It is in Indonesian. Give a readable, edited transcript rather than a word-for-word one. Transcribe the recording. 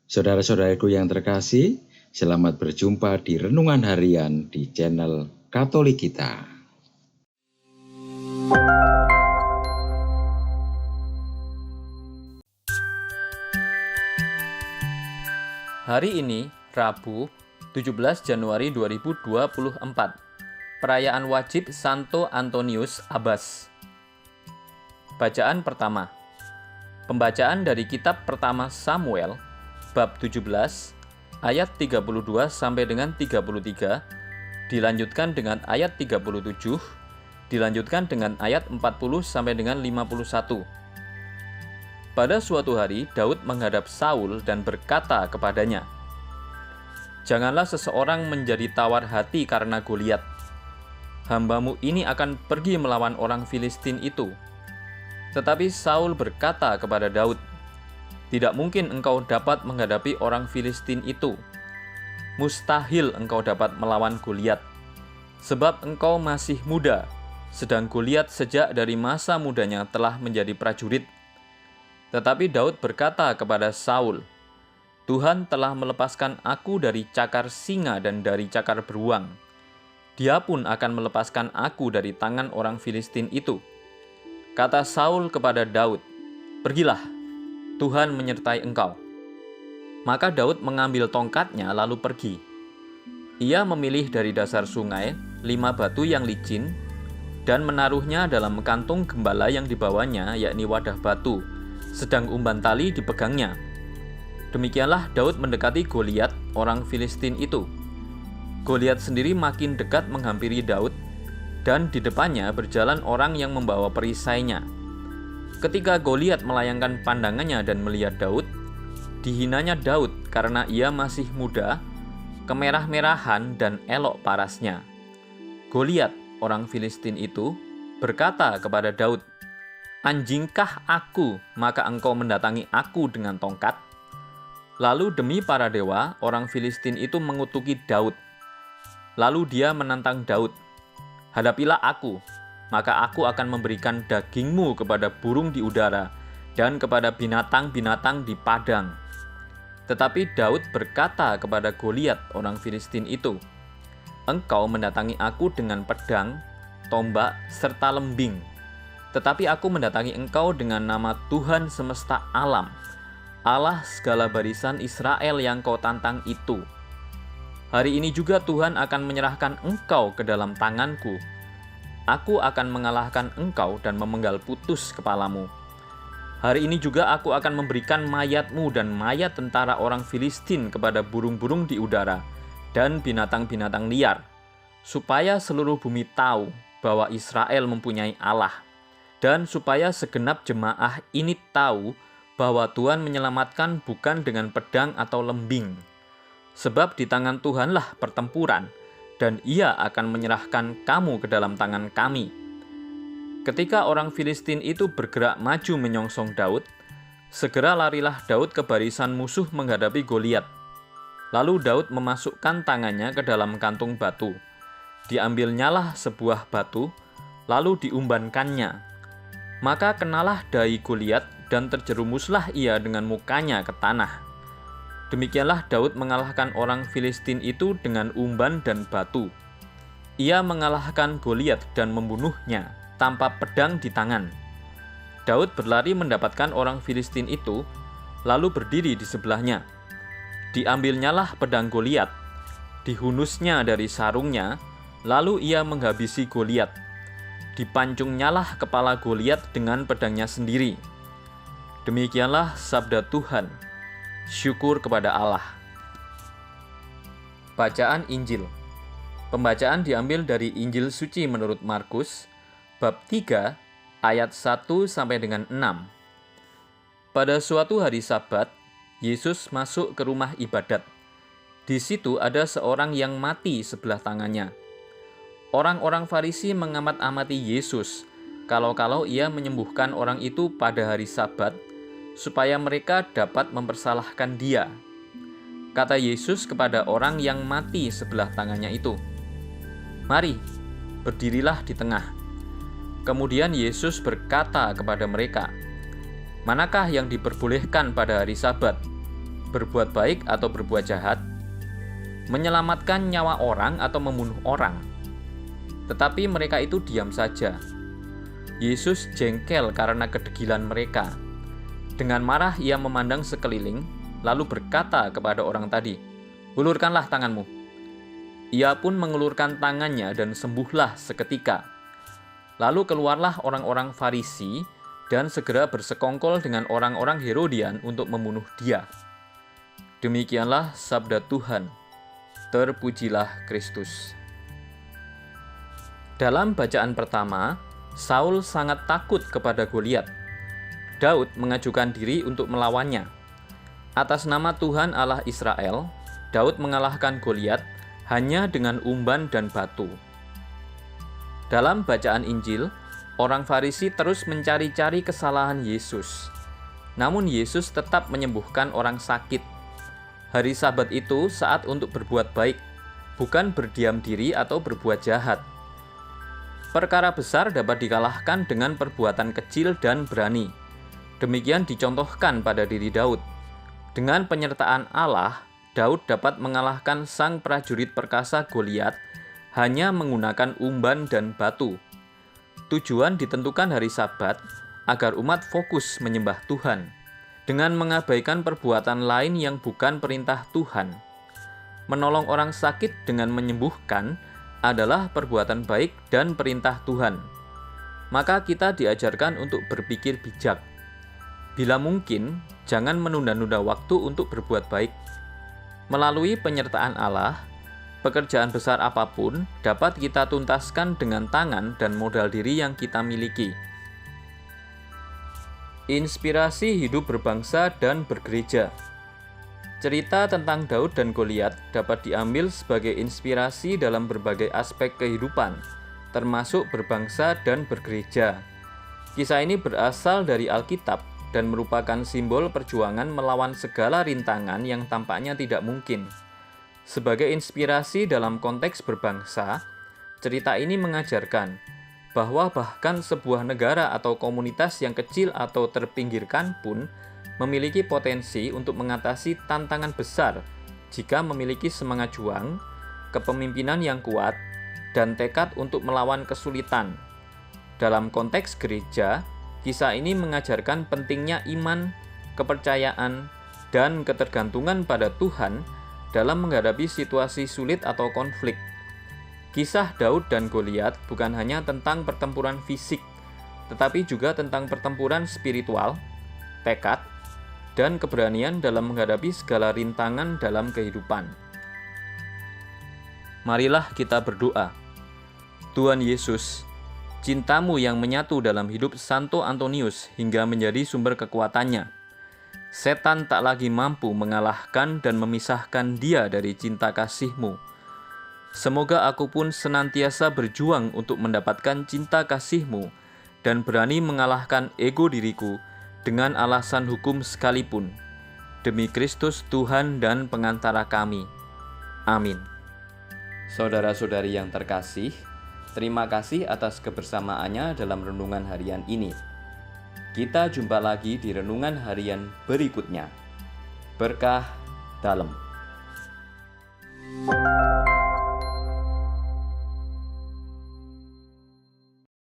Saudara-saudaraku yang terkasih, selamat berjumpa di Renungan Harian di channel Katolik kita. Hari ini, Rabu, 17 Januari 2024, perayaan wajib Santo Antonius Abbas. Bacaan pertama. Pembacaan dari kitab pertama Samuel, bab 17, ayat 32 sampai dengan 33, dilanjutkan dengan ayat 37, dilanjutkan dengan ayat 40 sampai dengan 51. Pada suatu hari, Daud menghadap Saul dan berkata kepadanya, "Janganlah seseorang menjadi tawar hati karena Goliat. Hambamu ini akan pergi melawan orang Filistin itu." Tetapi Saul berkata kepada Daud, "Tidak mungkin engkau dapat menghadapi orang Filistin itu. Mustahil engkau dapat melawan Goliat, sebab engkau masih muda, sedang Goliat sejak dari masa mudanya telah menjadi prajurit." Tetapi Daud berkata kepada Saul, "Tuhan telah melepaskan aku dari cakar singa dan dari cakar beruang. Dia pun akan melepaskan aku dari tangan orang Filistin itu." Kata Saul kepada Daud, "Pergilah, Tuhan menyertai engkau." Maka Daud mengambil tongkatnya lalu pergi. Ia memilih dari dasar sungai 5 batu yang licin dan menaruhnya dalam kantung gembala yang dibawanya, yakni wadah batu, sedang umban tali dipegangnya. Demikianlah Daud mendekati Goliat, orang Filistin itu. Goliat sendiri makin dekat menghampiri Daud, dan di depannya berjalan orang yang membawa perisainya. Ketika Goliat melayangkan pandangannya dan melihat Daud, dihinanya Daud karena ia masih muda, kemerah-merahan dan elok parasnya. Goliat, orang Filistin itu, berkata kepada Daud, "Anjingkah aku, maka engkau mendatangi aku dengan tongkat?" Lalu demi para dewa, orang Filistin itu mengutuki Daud. Lalu dia menantang Daud, "Hadapilah aku, maka aku akan memberikan dagingmu kepada burung di udara dan kepada binatang-binatang di padang." Tetapi Daud berkata kepada Goliat, orang Filistin itu, "Engkau mendatangi aku dengan pedang, tombak, serta lembing. Tetapi aku mendatangi engkau dengan nama Tuhan semesta alam, Allah segala barisan Israel yang kau tantang itu. Hari ini juga Tuhan akan menyerahkan engkau ke dalam tanganku. Aku akan mengalahkan engkau dan memenggal putus kepalamu. Hari ini juga aku akan memberikan mayatmu dan mayat tentara orang Filistin kepada burung-burung di udara dan binatang-binatang liar, supaya seluruh bumi tahu bahwa Israel mempunyai Allah, dan supaya segenap jemaah ini tahu bahwa Tuhan menyelamatkan bukan dengan pedang atau lembing. Sebab di tangan Tuhanlah pertempuran, dan Ia akan menyerahkan kamu ke dalam tangan kami." Ketika orang Filistin itu bergerak maju menyongsong Daud, segera larilah Daud ke barisan musuh menghadapi Goliat. Lalu Daud memasukkan tangannya ke dalam kantung batu. Diambilnyalah sebuah batu, lalu diumbankannya. Maka kenalah dahi Goliat, dan terjerumuslah ia dengan mukanya ke tanah. Demikianlah Daud mengalahkan orang Filistin itu dengan umban dan batu. Ia mengalahkan Goliat dan membunuhnya tanpa pedang di tangan. Daud berlari mendapatkan orang Filistin itu, lalu berdiri di sebelahnya. Diambilnyalah pedang Goliat, dihunusnya dari sarungnya, lalu ia menghabisi Goliat. Dipancungnyalah kepala Goliat dengan pedangnya sendiri. Demikianlah sabda Tuhan. Syukur kepada Allah. Bacaan Injil. Pembacaan diambil dari Injil Suci menurut Markus, bab 3, ayat 1 sampai dengan 6. Pada suatu hari Sabat, Yesus masuk ke rumah ibadat. Di situ ada seorang yang mati sebelah tangannya. Orang-orang Farisi mengamat-amati Yesus, kalau-kalau ia menyembuhkan orang itu pada hari Sabat, supaya mereka dapat mempersalahkan dia. Kata Yesus kepada orang yang mati sebelah tangannya itu, "Mari, berdirilah di tengah." Kemudian Yesus berkata kepada mereka, "Manakah yang diperbolehkan pada hari Sabat? berbuat baik atau berbuat jahat, menyelamatkan nyawa orang atau membunuh orang. Tetapi mereka itu diam saja. Yesus jengkel karena kedegilan mereka. Dengan marah ia memandang sekeliling, lalu berkata kepada orang tadi, "Ulurkanlah tanganmu." Ia pun mengulurkan tangannya dan sembuhlah seketika. Lalu keluarlah orang-orang Farisi dan segera bersekongkol dengan orang-orang Herodian untuk membunuh dia. Demikianlah sabda Tuhan. Terpujilah Kristus. Dalam bacaan pertama, Saul sangat takut kepada Goliat. Daud mengajukan diri untuk melawannya. Atas nama Tuhan Allah Israel, Daud mengalahkan Goliat hanya dengan umban dan batu. Dalam bacaan Injil, orang Farisi terus mencari-cari kesalahan Yesus. Namun Yesus tetap menyembuhkan orang sakit. Hari Sabat itu saat untuk berbuat baik, bukan berdiam diri atau berbuat jahat. Perkara besar dapat dikalahkan dengan perbuatan kecil dan berani. Demikian dicontohkan pada diri Daud. Dengan penyertaan Allah, Daud dapat mengalahkan sang prajurit perkasa Goliat hanya menggunakan umban dan batu. Tujuan ditentukan hari Sabat agar umat fokus menyembah Tuhan, dengan mengabaikan perbuatan lain yang bukan perintah Tuhan. Menolong orang sakit dengan menyembuhkan adalah perbuatan baik dan perintah Tuhan. Maka kita diajarkan untuk berpikir bijak. Bila mungkin, jangan menunda-nunda waktu untuk berbuat baik. Melalui penyertaan Allah, pekerjaan besar apapun dapat kita tuntaskan dengan tangan dan modal diri yang kita miliki. Inspirasi hidup berbangsa dan bergereja. Cerita tentang Daud dan Goliat dapat diambil sebagai inspirasi dalam berbagai aspek kehidupan, termasuk berbangsa dan bergereja. Kisah ini berasal dari Alkitab dan merupakan simbol perjuangan melawan segala rintangan yang tampaknya tidak mungkin. Sebagai inspirasi dalam konteks berbangsa, cerita ini mengajarkan bahwa bahkan sebuah negara atau komunitas yang kecil atau terpinggirkan pun memiliki potensi untuk mengatasi tantangan besar jika memiliki semangat juang, kepemimpinan yang kuat, dan tekad untuk melawan kesulitan. Dalam konteks gereja, kisah ini mengajarkan pentingnya iman, kepercayaan, dan ketergantungan pada Tuhan dalam menghadapi situasi sulit atau konflik. Kisah Daud dan Goliat bukan hanya tentang pertempuran fisik, tetapi juga tentang pertempuran spiritual, tekad, dan keberanian dalam menghadapi segala rintangan dalam kehidupan. Marilah kita berdoa. Tuhan Yesus, cinta-Mu yang menyatu dalam hidup Santo Antonius hingga menjadi sumber kekuatannya. Setan tak lagi mampu mengalahkan dan memisahkan dia dari cinta kasih-Mu. Semoga aku pun senantiasa berjuang untuk mendapatkan cinta kasih-Mu dan berani mengalahkan ego diriku dengan alasan hukum sekalipun, demi Kristus Tuhan dan pengantara kami. Amin. Saudara-saudari yang terkasih, terima kasih atas kebersamaannya dalam renungan harian ini. Kita jumpa lagi di renungan harian berikutnya. Berkah dalam.